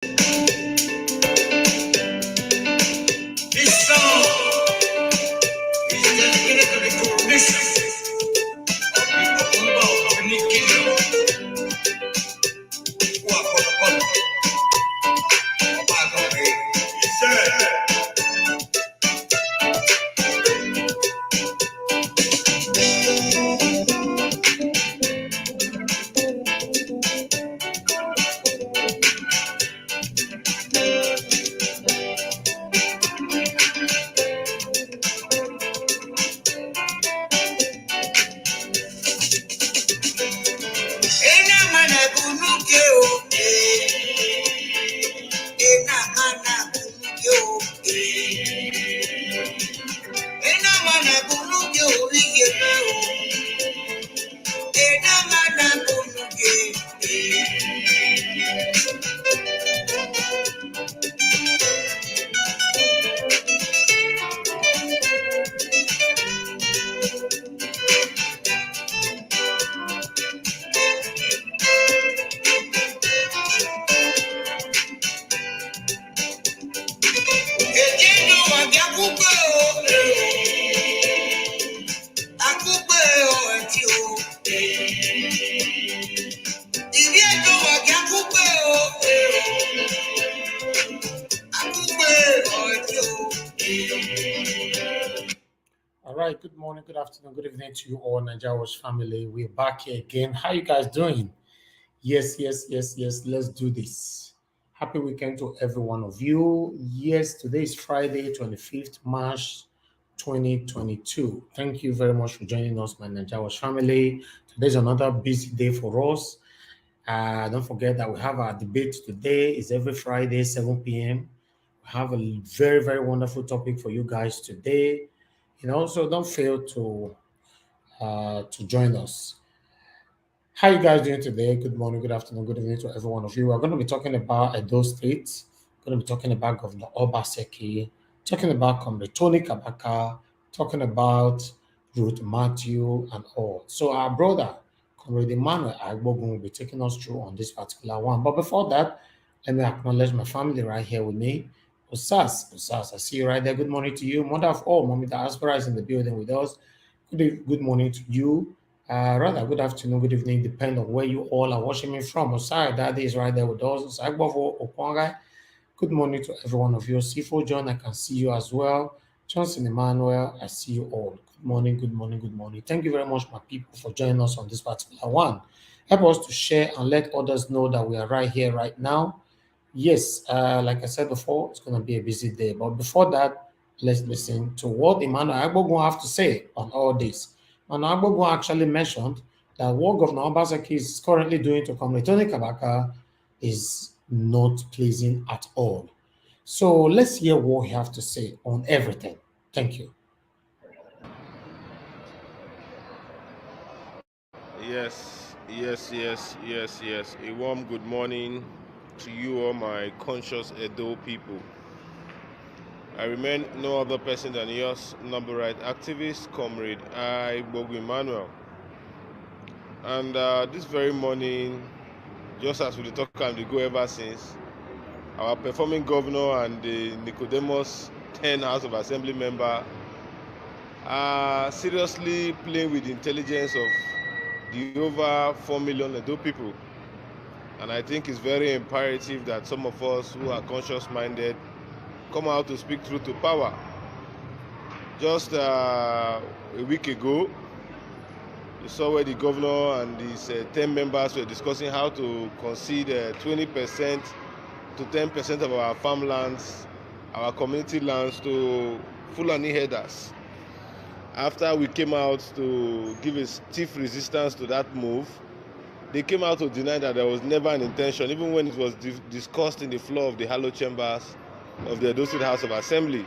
This song is dedicated to the coronation of the Otumba of the Benin Kingdom, who are for the public. Yes, sir. All right, good morning, good afternoon, good evening to you all, Nigeria family. We're back here again. How you guys doing? Yes. Let's do this. Happy weekend to every one of you. Yes, today is Friday, 25th March 2022. Thank you very much for joining us, my Nigeria family. Today's another busy day for us. Don't forget that we have our debate today. It's every Friday, 7 p.m. We have a very, very wonderful topic for you guys today. So don't fail to join us. How you guys doing today? Good morning, good afternoon, good evening to every one of you. We're going to be talking about Edo State. We're going to be talking about Governor Obaseki, talking about Comrade Tony Kabaka, talking about Ruth Matthew and all. So our brother, Comrade Emmanuel Agbogun, will be taking us through on this particular one. But before that, let me acknowledge my family right here with me. Osas, I see you right there. Good morning to you. Mother of all, Mommy Diaspora is in the building with us. Good morning to you. Rather, good afternoon, good evening, depending on where you all are watching me from. Osai, Daddy is right there with us. Good morning to every one of you. Sifo John, I can see you as well. Johnson Emmanuel, I see you all. Good morning, good morning, good morning. Thank you very much, my people, for joining us on this particular one. Help us to share and let others know that we are right here, right now. Yes, like I said before, it's going to be a busy day. But before that, let's listen to what Emmanuel Agbogun have to say on all this. And Agbogun actually mentioned that what Governor Obaseki is currently doing to Comrade Tony Kabaka is not pleasing at all. So let's hear what he has to say on everything. Thank you. Yes. A warm good morning to you all, my conscious Edo people. I remain no other person than yours, number right activist, Comrade Agbogun Emmanuel. And this very morning, just as we talk and we go ever since, our performing governor and the NICODEMUS 10 House of Assembly member are seriously playing with the intelligence of the over 4 million Edo people. And I think it's very imperative that some of us who are conscious-minded come out to speak truth to power. Just a week ago, you saw where the governor and his 10 members were discussing how to concede 20% to 10% of our farmlands, our community lands to Fulani herders. After we came out to give a stiff resistance to that move, they came out to deny that there was never an intention, even when it was discussed in the floor of the hallowed chambers of the Edo State House of Assembly.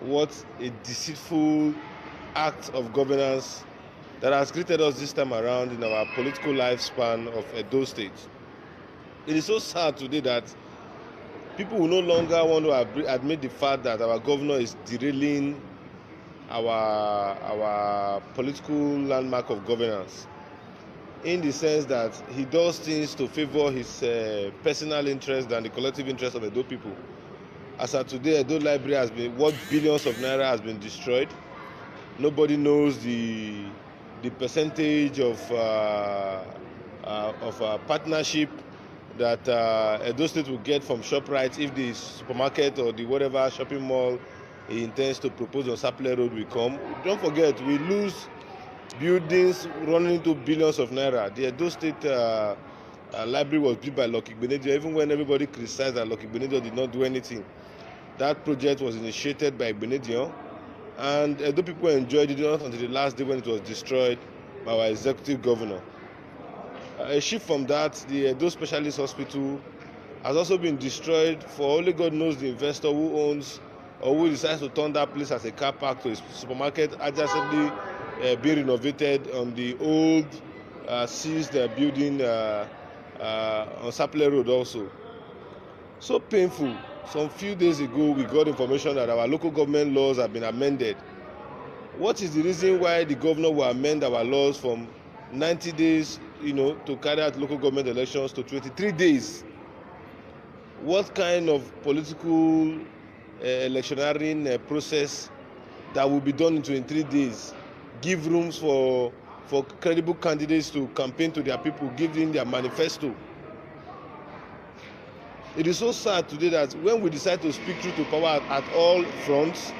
What a deceitful act of governance that has greeted us this time around in our political lifespan of Edo State. It is so sad today that people will no longer want to admit the fact that our governor is derailing our political landmark of governance. in the sense that he does things to favor his personal interest than the collective interest of Edo people. As of today, Edo Library has been worth billions of naira has been destroyed. Nobody knows the percentage of partnership that Edo State will get from ShopRite if the supermarket or the whatever shopping mall he intends to propose on Sapele Road will come. Don't forget, we lose buildings running into billions of naira. The Edo State library was built by Lucky Benedio, even when everybody criticized that Lucky Benedio did not do anything. That project was initiated by Benedio, and Edo people enjoyed it not until the last day when it was destroyed by our executive governor. A shift from that, the Edo Specialist Hospital has also been destroyed, for only God knows the investor who owns or who decides to turn that place as a car park to a supermarket adjacently being renovated on the old seized building on Sapele Road also. So painful. Some few days ago, we got information that our local government laws have been amended. What is the reason why the governor will amend our laws from 90 days, to carry out local government elections to 23 days? What kind of political electioneering process that will be done in 23 days? Give rooms for credible candidates to campaign to their people, give them their manifesto. It is so sad today that when we decide to speak truth to power at all fronts,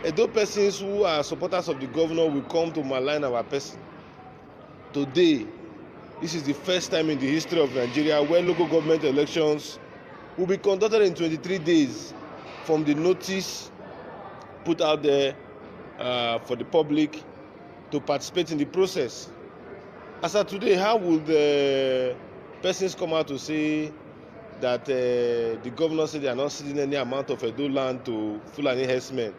Edo persons who are supporters of the governor will come to malign our person. Today, this is the first time in the history of Nigeria where local government elections will be conducted in 23 days from the notice put out there for the public to participate in the process. As of today, how will the persons come out to say that the governor said they are not ceding any amount of Edo land to Fulani herdsmen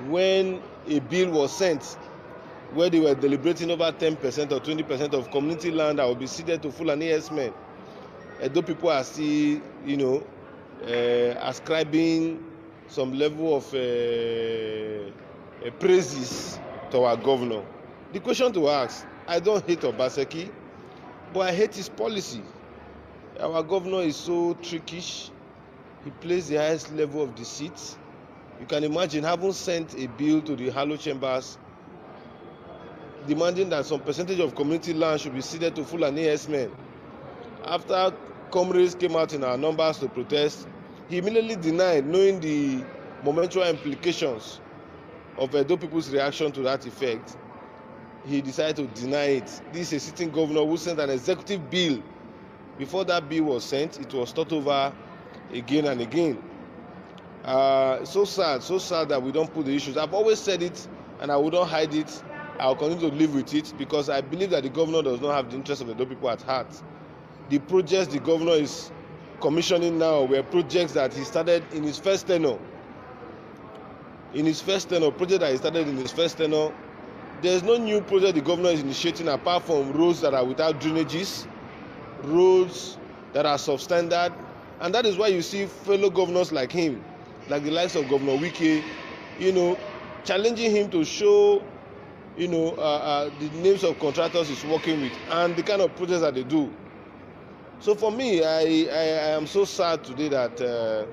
when a bill was sent where they were deliberating over 10% or 20% of community land that will be ceded to Fulani herdsmen? Edo people are still, ascribing some level of praises to our governor. The question to ask, I don't hate Obaseki, but I hate his policy. Our governor is so trickish. He plays the highest level of deceit. You can imagine having sent a bill to the Halo Chambers demanding that some percentage of community land should be ceded to Fulani herdsmen. After comrades came out in our numbers to protest, he immediately denied, knowing the momentous implications of Edo people's reaction to that effect. He decided to deny it. This is a sitting governor who sent an executive bill. Before that bill was sent, it was thought over again and again. So sad that we don't put the issues. I've always said it, and I will not hide it. I'll continue to live with it because I believe that the governor does not have the interest of the Edo people at heart. The projects the governor is commissioning now were projects that he started in his first tenure. Project that he started in his first tenure. There's no new project the governor is initiating apart from roads that are without drainages, roads that are substandard, and that is why you see fellow governors like him, like the likes of Governor Wike, challenging him to show, the names of contractors he's working with and the kind of projects that they do. So for me, I am so sad today that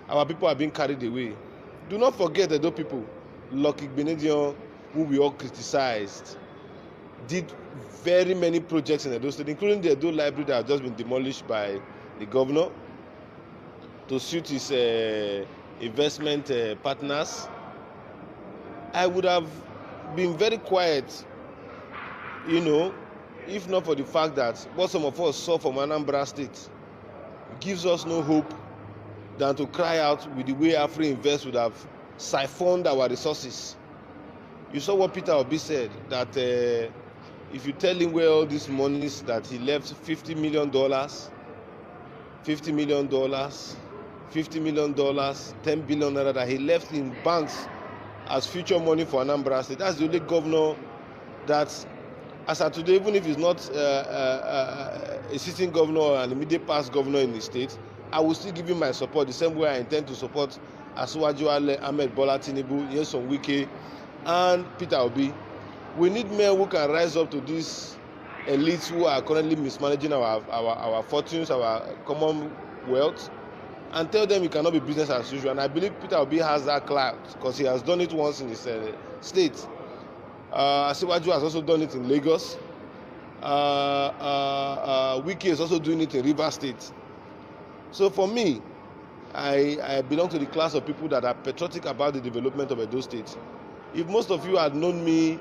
our people are being carried away. Do not forget Edo people, Lucky Benedio, who we all criticized, did very many projects in Edo State, including the Edo Library that has just been demolished by the governor to suit his investment partners. I would have been very quiet, if not for the fact that what some of us saw from Anambra State gives us no hope than to cry out with the way Afri Invest would have siphoned our resources. You saw what Peter Obi said, that if you tell him where all these monies that he left, $50 million, $10 billion that he left in banks as future money for Anambra State. That's the only governor that, as of today, even if he's not a sitting governor or an immediate past governor in the state, I will still give him my support the same way I intend to support Asiwaju Ahmed Bola Tinubu, Nyesom Wike, and Peter Obi. We need men who can rise up to these elites who are currently mismanaging our fortunes, our commonwealth, and tell them it cannot be business as usual. And I believe Peter Obi has that clout because he has done it once in his state. Asiwaju has also done it in Lagos. Wike is also doing it in Rivers State. So for me, I belong to the class of people that are patriotic about the development of Edo State. If most of you had known me,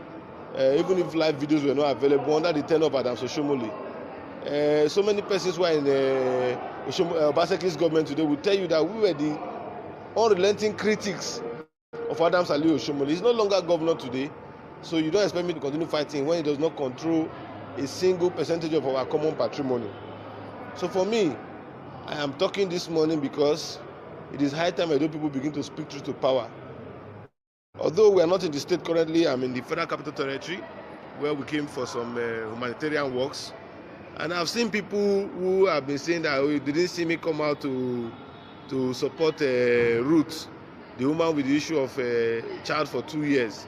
even if live videos were not available under the tenure of Adams Oshomole, so many persons who are in Obaseki's government today will tell you that we were the unrelenting critics of Adams Ali Oshomole. He's no longer governor today, so you don't expect me to continue fighting when he does not control a single percentage of our common patrimony. So for me, I am talking this morning because it is high time Edo people begin to speak truth to power. Although we are not in the state currently, I'm in the Federal Capital Territory, where we came for some humanitarian works. And I've seen people who have been saying that you didn't see me come out to support Ruth, the woman with the issue of a child for 2 years.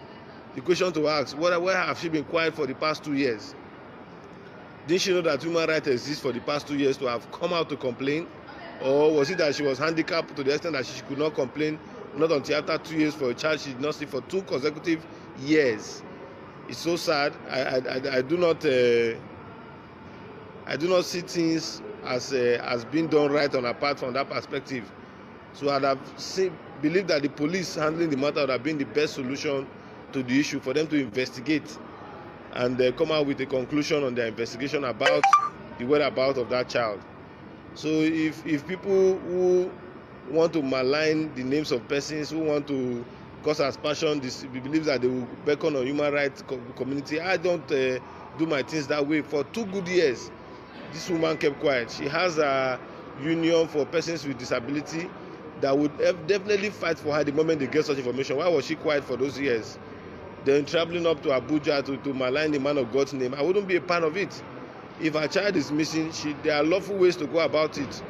The question to ask, where have she been quiet for the past 2 years? Didn't she know that human rights exist for the past 2 years to have come out to complain? Or was it that she was handicapped to the extent that she could not complain, not until after 2 years for a child she did not see for 2 consecutive years? It's so sad. I do not see things as being done right on apart from that perspective. So I'd have believed that the police handling the matter would have been the best solution to the issue, for them to investigate and come out with a conclusion on their investigation about the whereabouts of that child. So if people who want to malign the names of persons, who want to cause aspersion, believe that they will beckon on human rights community, I don't do my things that way. For 2 good years, this woman kept quiet. She has a union for persons with disability that would definitely fight for her the moment they get such information. Why was she quiet for those years? Then traveling up to Abuja to malign the man of God's name, I wouldn't be a fan of it. If her child is missing, there are lawful ways to go about it.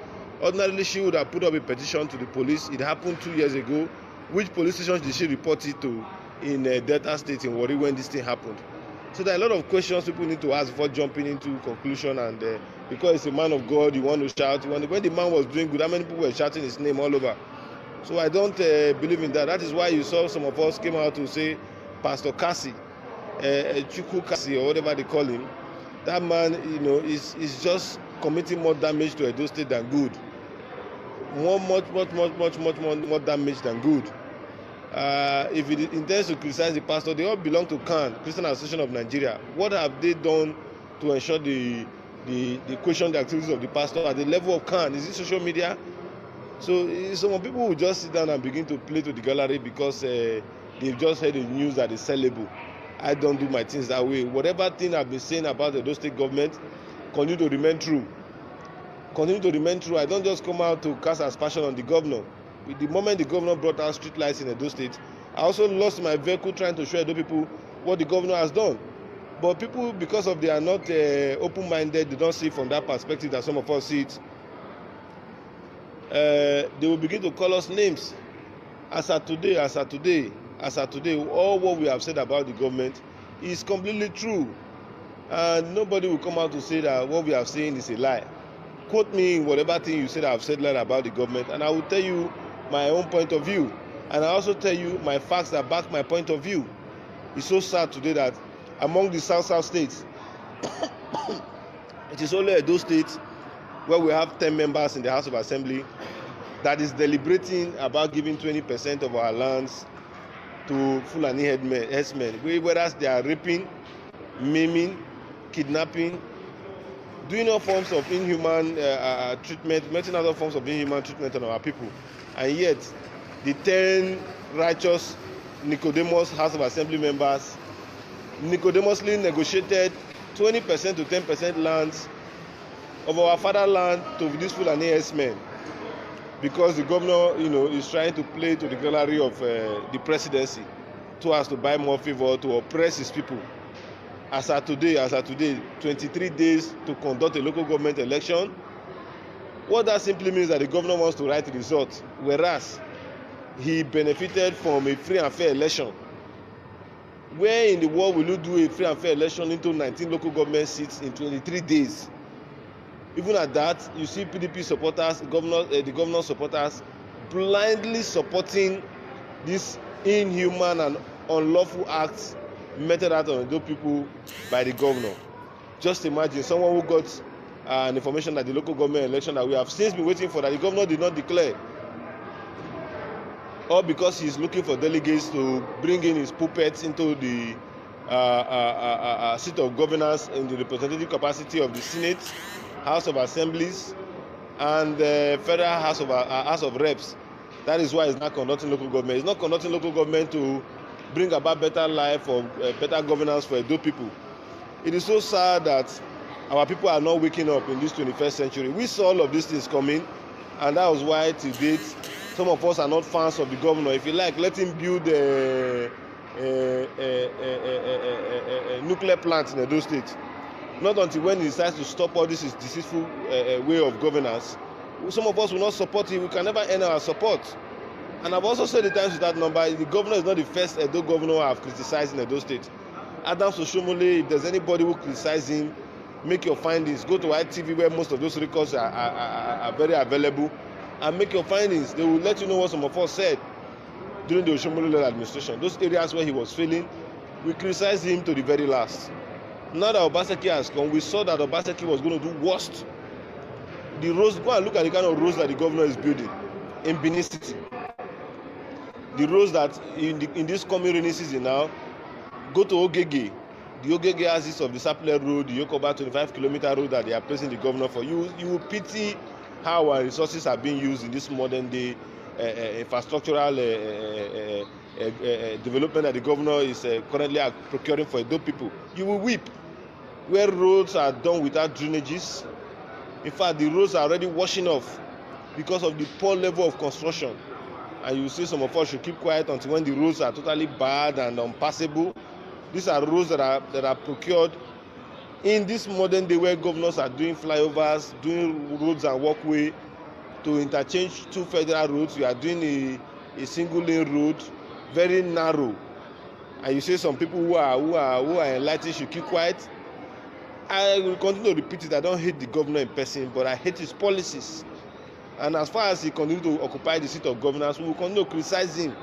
Ordinarily, she would have put up a petition to the police. It happened 2 years ago. Which police station did she report it to in Delta State in Warri when this thing happened? So there are a lot of questions people need to ask before jumping into conclusion. And because it's a man of God, you want to shout. When the man was doing good, how many people were shouting his name all over? So I don't believe in that. That is why you saw some of us came out to say Pastor Kasi, Chukwu Kasi, or whatever they call him. That man, is just committing more damage to Edo State than good. Much more damage than good. If it intends to criticize the pastor, they all belong to CAN, Christian Association of Nigeria. What have they done to ensure the question the activities of the pastor at the level of CAN? Is it social media? So some people will just sit down and begin to play to the gallery because they've just heard the news that is sellable. I don't do my things that way. Whatever thing I've been saying about the Edo State government, continue to remain true. Continue to remain true. I don't just come out to cast aspersion on the governor. With the moment the governor brought out street lights in Edo State, I also lost my vehicle trying to show Edo people what the governor has done. But people, because of they are not open-minded, they don't see from that perspective that some of us see it. They will begin to call us names. As of today, all what we have said about the government is completely true. And nobody will come out to say that what we are saying is a lie. Quote me in whatever thing you said I've said lie about the government, and I will tell you my own point of view. And I also tell you my facts that back my point of view. It's so sad today that among the South states, it is only Edo State where we have 10 members in the House of Assembly that is deliberating about giving 20% of our lands to Fulani herdsmen, whereas they are raping, maiming, kidnapping, doing all forms of inhuman treatment, making other forms of inhuman treatment on our people. And yet, the 10 righteous NICODEMUS House of Assembly members NICODEMUSly negotiated 20% to 10% lands of our fatherland to these Fulani herdsmen, because the governor, is trying to play to the gallery of the presidency so as to buy more favor, to oppress his people. As of today, 23 days to conduct a local government election. What that simply means that the governor wants to write the result, whereas he benefited from a free and fair election. Where in the world will you do a free and fair election into 19 local government seats in 23 days? Even at that, you see PDP supporters, the governor supporters, blindly supporting this inhuman and unlawful acts meted out on those people by the governor. Just imagine someone who got an information that the local government election that we have since been waiting for, that the governor did not declare, or because he's looking for delegates to bring in his puppets into the seat of governance in the representative capacity of the Senate, House of Assemblies, and the Federal House of Reps. That is why he's not conducting local government. He's not conducting local government to bring about better life or better governance for Edo people. It is so sad that our people are not waking up in this 21st century. We saw all of these things coming, and that was why to date some of us are not fans of the governor. If you like, let him build a nuclear plant in Edo State. Not until when he decides to stop all this deceitful way of governance. Some of us will not support him. We can never earn our support. And I've also said the times with that number, the governor is not the first Edo governor I've criticized in Edo State. Adams Oshomole, if there's anybody who criticizes him, make your findings. Go to ITV where most of those records are very available, and make your findings. They will let you know what some of us said during the Oshomole administration. Those areas where he was failing, we criticized him to the very last. Now that Obaseki has come, we saw that Obaseki was going to do worst. The roads, go and look at the kind of roads that the governor is building in Benin City. The roads that in this coming rainy season now, go to Ogege. The Ogege axis of the Sapele Road, the Yokoba 25-kilometer road that they are placing the governor for. You will pity how our resources are being used in this modern day infrastructural development that the governor is currently procuring for Edo people. You will weep where roads are done without drainages. In fact, the roads are already washing off because of the poor level of construction. And you see some of us should keep quiet until when the roads are totally bad and unpassable. These are roads that are procured in this modern day where governors are doing flyovers, doing roads and walkway to interchange two federal roads. You are doing a single lane road, very narrow. And you say some people who are enlightened should keep quiet. I will continue to repeat it. I don't hate the governor in person, but I hate his policies. And as far as he continues to occupy the seat of governance, we will continue to criticize him.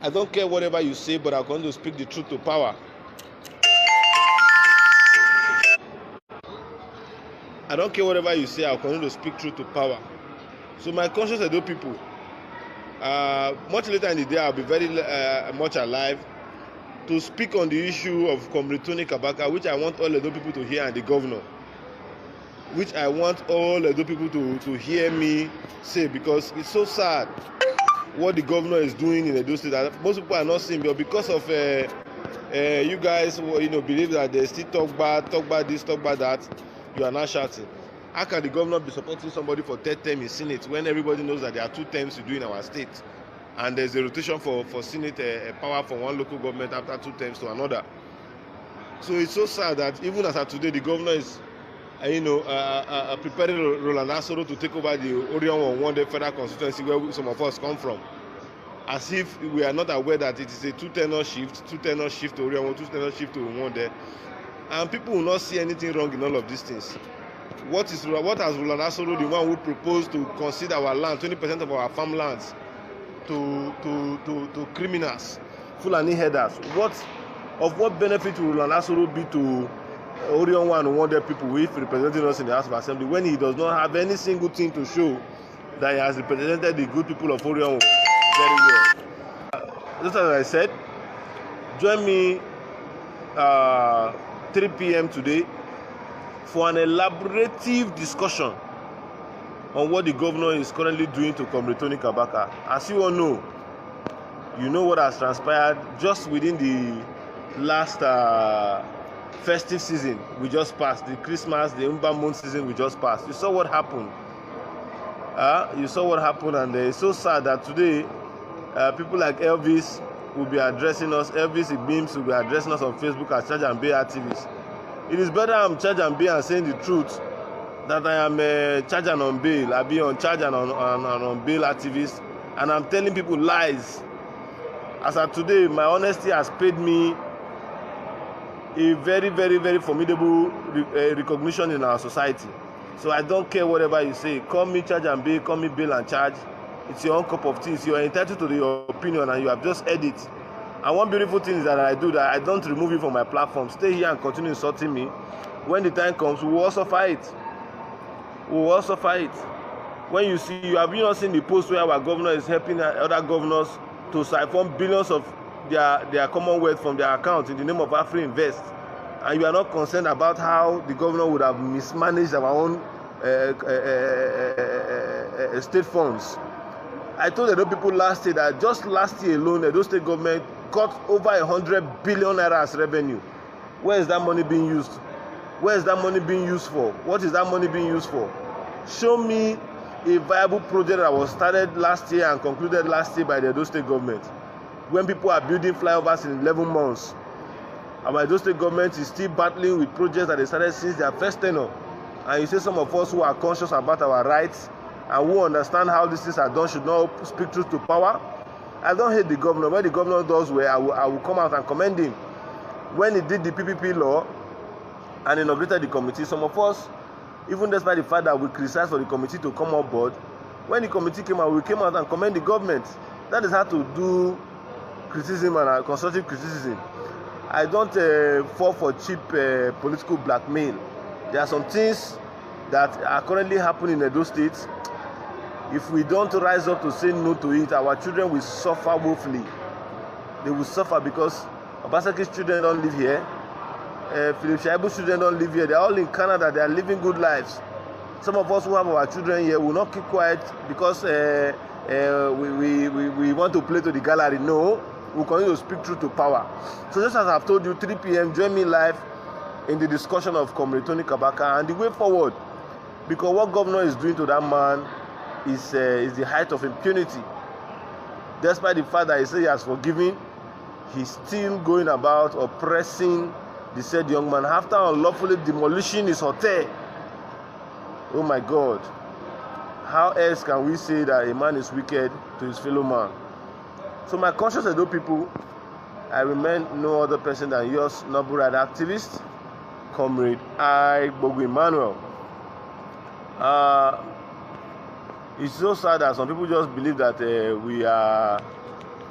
I don't care whatever you say, but I'll continue to speak the truth to power. I don't care whatever you say, I'll continue to speak truth to power. So my conscious Edo people, much later in the day, I'll be very much alive to speak on the issue of Comrade Tony Kabaka, which I want all Edo people to hear, and the governor, which I want all Edo people to hear me say, because it's so sad what the governor is doing in Edo State. Most people are not seeing, but because of you guys, believe that they still talk bad this, talk bad that, you are not shouting. How can the governor be supporting somebody for third term in Senate when everybody knows that there are 2 terms to do in our state, and there's a rotation for Senate power from one local government after 2 terms to another? So it's so sad that even as of today, the governor is preparing Roland Asoro to take over the Orion One federal constituency where some of us come from, as if we are not aware that it is a 2-tenor shift to Orion One, 2-tenor shift to One there, and people will not see anything wrong in all of these things. What has Roland Asoro, the one who proposed to consider our land, 20% of our farmlands, to criminals, Fulani headers? What benefit will Roland Asoro be to Orion One and One people if representing us in the House of Assembly, when he does not have any single thing to show that he has represented the good people of Orion very well? Just as I said, join me 3 p.m. today for an elaborative discussion on what the governor is currently doing to Comrade Tony Kabaka. As you all know, you know what has transpired just within the last festive season we just passed, the Christmas, the Umba Moon season we just passed. You saw what happened. And it's so sad that today people like Elvis will be addressing us. Elvis Beams will be addressing us on Facebook as charge and bail activists. It is better I'm charge and bail and saying the truth that I am charge and on bail. I be on charge and on bail activist, and I'm telling people lies. As of today, my honesty has paid me a very, very, very formidable recognition in our society. So I don't care whatever you say. Call me charge and bail, call me bail and charge. It's your own cup of tea. You are entitled to your opinion and you have just heard it. And one beautiful thing is that I do that I don't remove you from my platform. Stay here and continue insulting me. When the time comes, we will also fight. We will also fight. When you see, you have not seen the post where our governor is helping other governors to siphon billions of their commonwealth from their account in the name of Afri Invest, and you are not concerned about how the governor would have mismanaged our own state funds. I told Edo people last year that just last year alone, Edo state government got over 100 billion naira as revenue. Where is that money being used? Where is that money being used for? What is that money being used for? Show me a viable project that was started last year and concluded last year by the Edo state government. When people are building flyovers in 11 months, our Edo state government is still battling with projects that they started since their first tenure. And you say some of us who are conscious about our rights and who understand how these things are done should not speak truth to power. I don't hate the governor. When the governor does well, I will come out and commend him. When he did the PPP law and inaugurated the committee, some of us, even despite the fact that we criticized for the committee to come on board, when the committee came out, we came out and commend the government. That is how to do criticism and constructive criticism. I don't fall for cheap political blackmail. There are some things that are currently happening in Edo State. If we don't rise up to say no to it, our children will suffer woefully. They will suffer because Obaseki's children don't live here. Philip Shaibu's children don't live here. They are all in Canada. They are living good lives. Some of us who have our children here will not keep quiet because we want to play to the gallery. No, we'll continue to speak truth to power. So just as I've told you, 3 p.m., join me live in the discussion of Comrade Tony Kabaka and the way forward. Because what governor is doing to that man is the height of impunity. Despite the fact that he says he has forgiven, he's still going about oppressing the said young man after unlawfully demolishing his hotel. Oh my God. How else can we say that a man is wicked to his fellow man? So my conscious Edo people, I remain no other person than yours, noble right activist, Comrade Agbogun Emmanuel. It's so sad that some people just believe that we are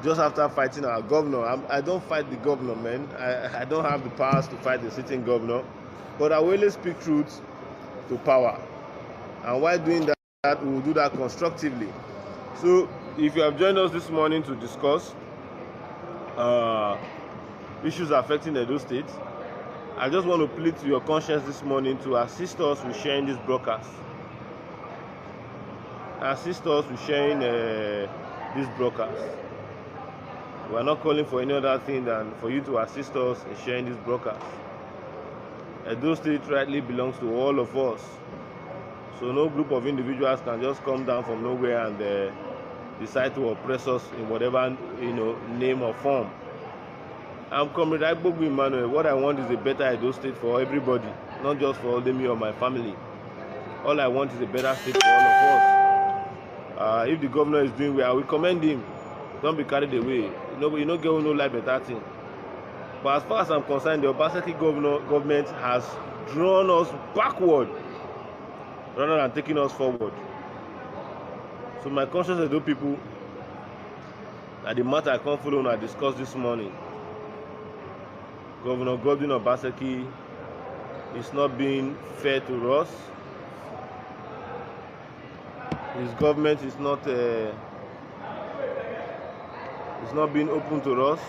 just after fighting our governor. I don't fight the governor, man. I don't have the powers to fight the sitting governor. But I will always speak truth to power. And while doing that, we will do that constructively. So if you have joined us this morning to discuss issues affecting Edo State, I just want to plead to your conscience this morning to assist us with sharing this broadcast. Assist us with sharing this broadcast. We are not calling for any other thing than for you to assist us in sharing this broadcast. Edo State rightly belongs to all of us. So no group of individuals can just come down from nowhere and decide to oppress us in whatever name or form. I'm Comrade Agbogun Emmanuel. What I want is a better Edo State for everybody, not just for only me or my family. All I want is a better state for all of us. If the governor is doing well, we commend him. Don't be carried away. You know, girl no like better thing. But as far as I'm concerned, the Obaseki government has drawn us backward rather than taking us forward. So my conscious Edo people, at the matter I can't follow and I discussed this morning, Governor GODWIN Obaseki is not being fair to us. His government is not being open to us.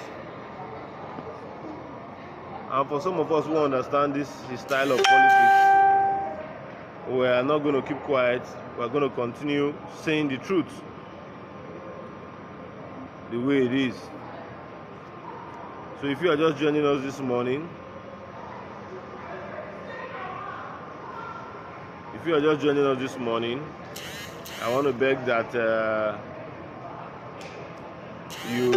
And for some of us who understand his style of politics, we are not going to keep quiet. We are going to continue saying the truth the way it is. So if you are just joining us this morning, I want to beg that you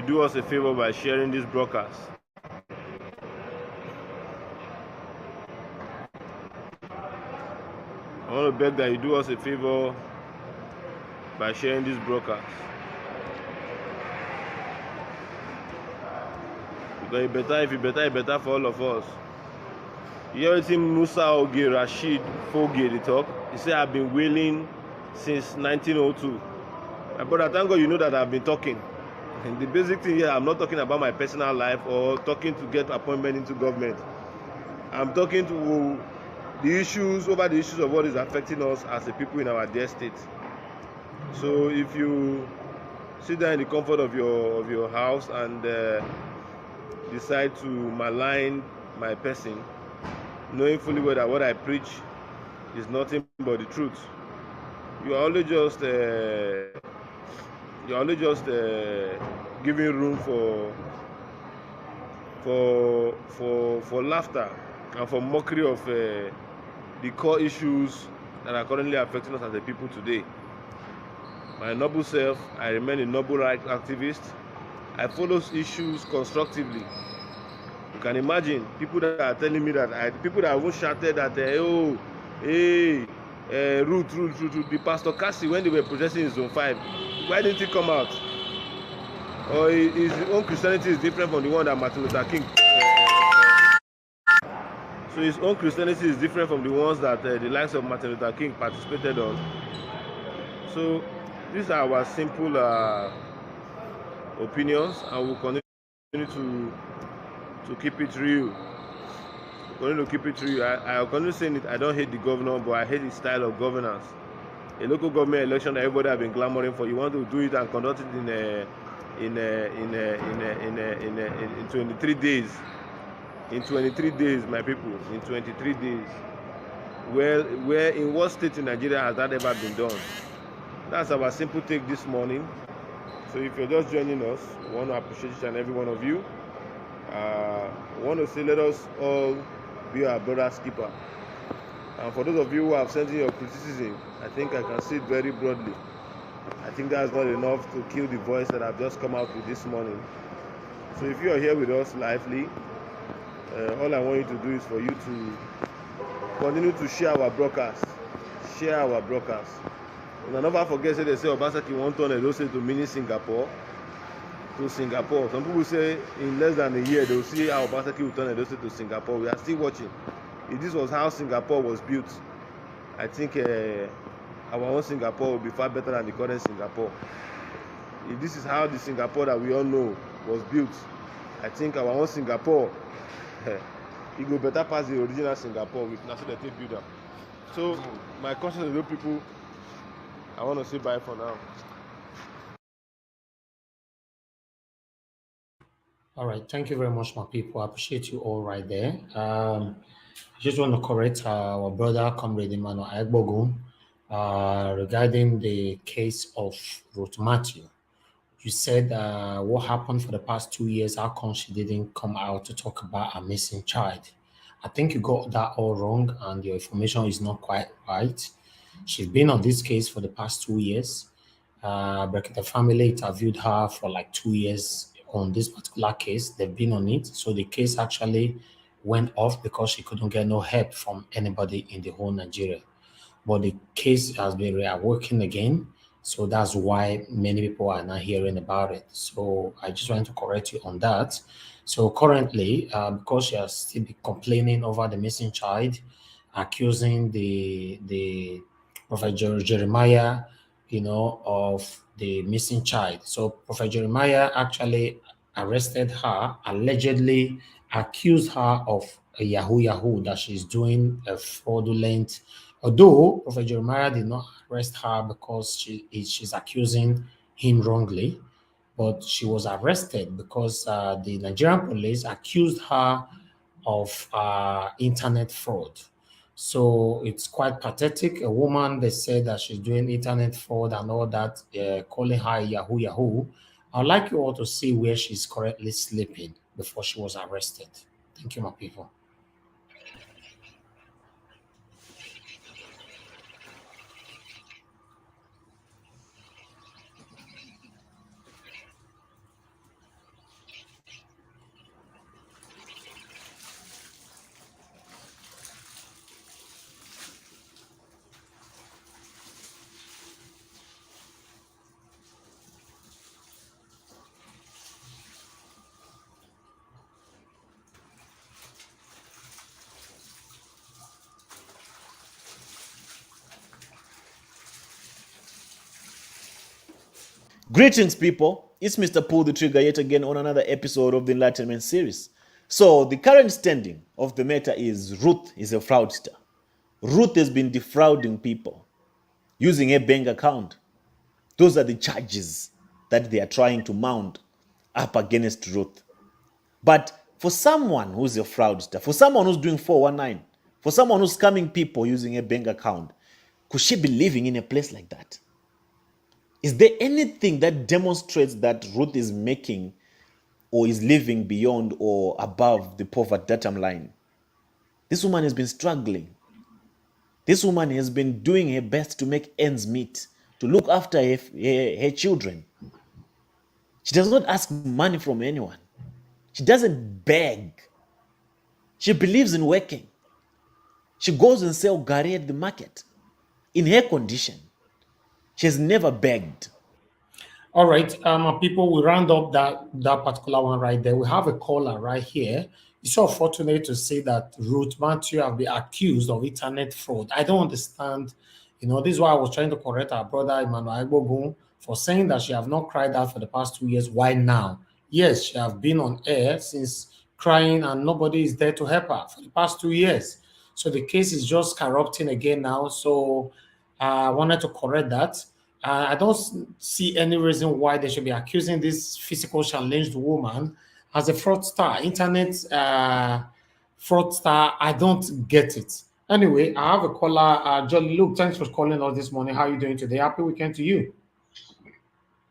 do us a favor by sharing this broadcast. I want to beg that you do us a favor by sharing this broadcast. Because it better for all of us. You hear wetin Musa Oge Rashid Foge dey talk? He say I've been wailing since 1902. My brother, thank God you know that I've been talking. And the basic thing here, I'm not talking about my personal life or talking to get appointment into government. I'm talking to the issues of what is affecting us as a people in our dear state. So if you sit down in the comfort of your house and decide to malign my person, knowing fully well that what I preach is nothing but the truth, you are only just giving room for laughter and for mockery of the core issues that are currently affecting us as a people today. My noble self, I remain a noble rights activist. I follow issues constructively. You can imagine people that are telling me that people that have shouted that root, the Pastor Cassie when they were protesting in Zone 5. Why didn't he come out? Or his own Christianity is different from the one that Martin Luther King. So his own Christianity is different from the ones that the likes of Martin Luther King participated on. So these are our simple opinions, and we'll continue to keep it real. We'll continue to keep it real. I'll continue saying it. I don't hate the governor, but I hate his style of governance. A local government election that everybody have been clamoring for. You want to do it and conduct it in 23 days. In 23 days, my people. In 23 days. Where in what state in Nigeria has that ever been done? That's our simple take this morning. So if you're just joining us, we want to appreciate each and every one of you. We want to say let us all be our brother's keeper. And for those of you who have sent in your criticism, I think I can see it very broadly. I think that's not enough to kill the voice that I've just come out with this morning. So if you are here with us lively, all I want you to do is for you to continue to share our broadcast. Share our broadcast. And I never forget, they say Obaseki won't turn Edo State to mini Singapore. To Singapore. Some people say in less than a year they will see how Obaseki will turn Edo State to Singapore. We are still watching. If this was how Singapore was built, I think our own Singapore will be far better than the current Singapore. If this is how the Singapore that we all know was built, I think our own Singapore it will better pass the original Singapore with National State Builder. So my conscious Edo people, I want to say bye for now. All right, thank you very much, my people. I appreciate you all right there. I just want to correct our brother, Comrade Emmanuel Agbogun, regarding the case of Ruth Matthew. You said what happened for the past 2 years, how come she didn't come out to talk about a missing child? I think you got that all wrong and your information is not quite right. She's been on this case for the past 2 years. But the family interviewed her for like 2 years on this particular case. They've been on it. So the case actually went off because she couldn't get no help from anybody in the whole Nigeria. But the case has been reawakened again. So that's why many people are not hearing about it. So I just wanted to correct you on that. So currently, because she has still been complaining over the missing child, accusing the Prophet Jeremiah, of the missing child. So Prophet Jeremiah actually arrested her, allegedly accused her of a Yahoo that she's doing a fraudulent. Although Prophet Jeremiah did not arrest her because she's accusing him wrongly, but she was arrested because the Nigerian police accused her of internet fraud. So it's quite pathetic. A woman, they said that she's doing internet fraud and all that, calling her Yahoo. I'd like you all to see where she's currently sleeping before she was arrested. Thank you, my people. Greetings, people. It's Mr. Pull the Trigger yet again on another episode of the Enlightenment series. So, the current standing of the matter is Ruth is a fraudster. Ruth has been defrauding people using a bank account. Those are the charges that they are trying to mount up against Ruth. But for someone who's a fraudster, for someone who's doing 419, for someone who's scamming people using a bank account, could she be living in a place like that? Is there anything that demonstrates that Ruth is making or is living beyond or above the poverty datum line? This woman has been struggling. This woman has been doing her best to make ends meet, to look after her children. She does not ask money from anyone. She doesn't beg. She believes in working. She goes and sells gari at the market. In her condition, she has never begged. All right, people, we round up that particular one right there. We have a caller right here. It's so fortunate to say that Ruth Matthew have been accused of internet fraud. I don't understand. This is why I was trying to correct our brother Emmanuel Agbogun for saying that she have not cried out for the past 2 years. Why now? Yes, she have been on air since crying and nobody is there to help her for the past 2 years. So the case is just corrupting again now. So I wanted to correct that. I don't see any reason why they should be accusing this physical challenged woman as a fraudster, internet fraudster. I don't get it. Anyway, I have a caller. Jolly Luke, thanks for calling us this morning. How are you doing today? Happy weekend to you.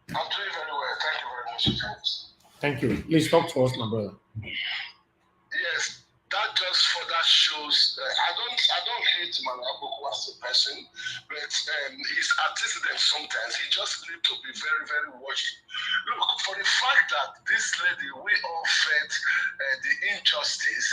I'm doing very well. Thank you very much, James. Thank you. Please talk to us, my brother. Yes, that just further shows. I don't hate Emmanuel as a person, but his antecedents sometimes he just need to be very, very watchful. Look, for the fact that this lady, we all felt the injustice,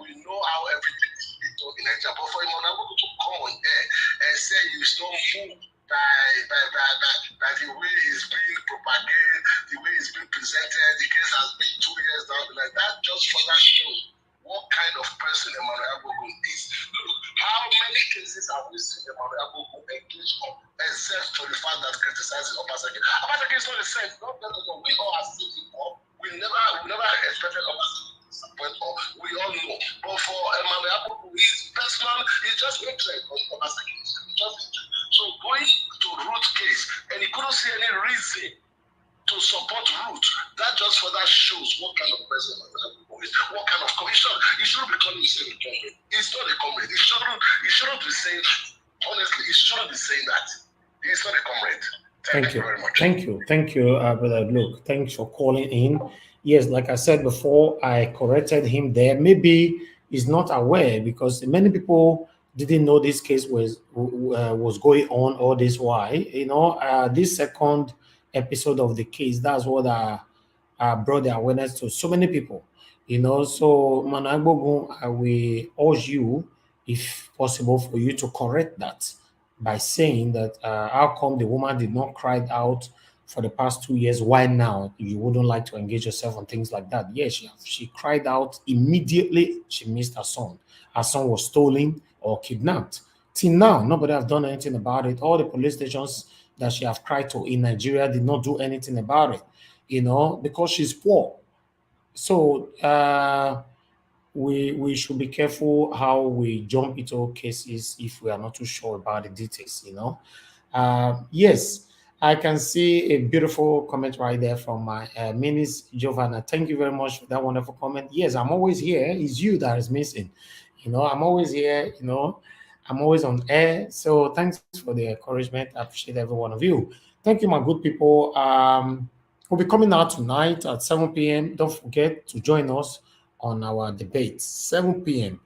we know how everything is being done in Nigeria. But for Emmanuel to come on air and say you don't move by the way it's being propagated, the way it's being presented, the case has been 2 years down the line. That just further shows what kind of person Emmanuel Agbogun is. Look, how many cases have we seen Emmanuel Agbogun engage on, except for the fact that criticizing Obaseki? Obaseki is not the same. We all have seen him up. We never expected Obaseki to disappoint. We all know. But for Emmanuel Agbogun, his personal, he just hatred on Obaseki. So going to Ruth case, and he couldn't see any reason to support Ruth. That just further shows what kind of person Emmanuel is. What kind of commission. He shouldn't be calling himself a comrade. He's not a comrade. He shouldn't be saying, honestly, he shouldn't be saying that. He's not a comrade. Thank you very much. Thank you, brother Luke. Thanks for calling in. Yes, like I said before, I corrected him there. Maybe he's not aware because many people didn't know this case was going on all this while. This second episode of the case, that's what brought the awareness to so many people. So Managbogun, I will urge you, if possible, for you to correct that by saying that how come the woman did not cry out for the past 2 years? Why now you wouldn't like to engage yourself on things like that? Yes, she cried out immediately. She missed her son. Her son was stolen or kidnapped. Till now, nobody have done anything about it. All the police stations that she have cried to in Nigeria did not do anything about it, because she's poor. So we should be careful how we jump into cases if we are not too sure about the details. Yes, I can see a beautiful comment right there from my Minis Giovanna. Thank you very much for that wonderful comment. Yes, I'm always here. It's you that is missing. I'm always here. I'm always on air. So thanks for the encouragement. I appreciate every one of you. Thank you, my good people. We'll be coming out tonight at 7 p.m. Don't forget to join us on our debate, 7 p.m.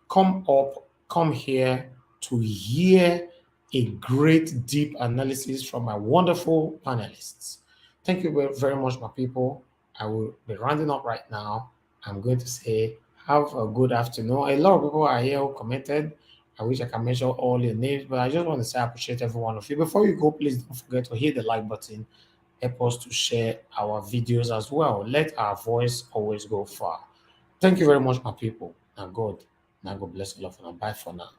Come here to hear a great deep analysis from my wonderful panelists. Thank you very much, my people. I will be rounding up right now. I'm going to say have a good afternoon. A lot of people are here who commented. I wish I can mention all your names, but I just want to say I appreciate every one of you. Before you go, please don't forget to hit the like button. Help us to share our videos as well. Let our voice always go far. Thank you very much, my people. Now God bless all of you. Bye for now.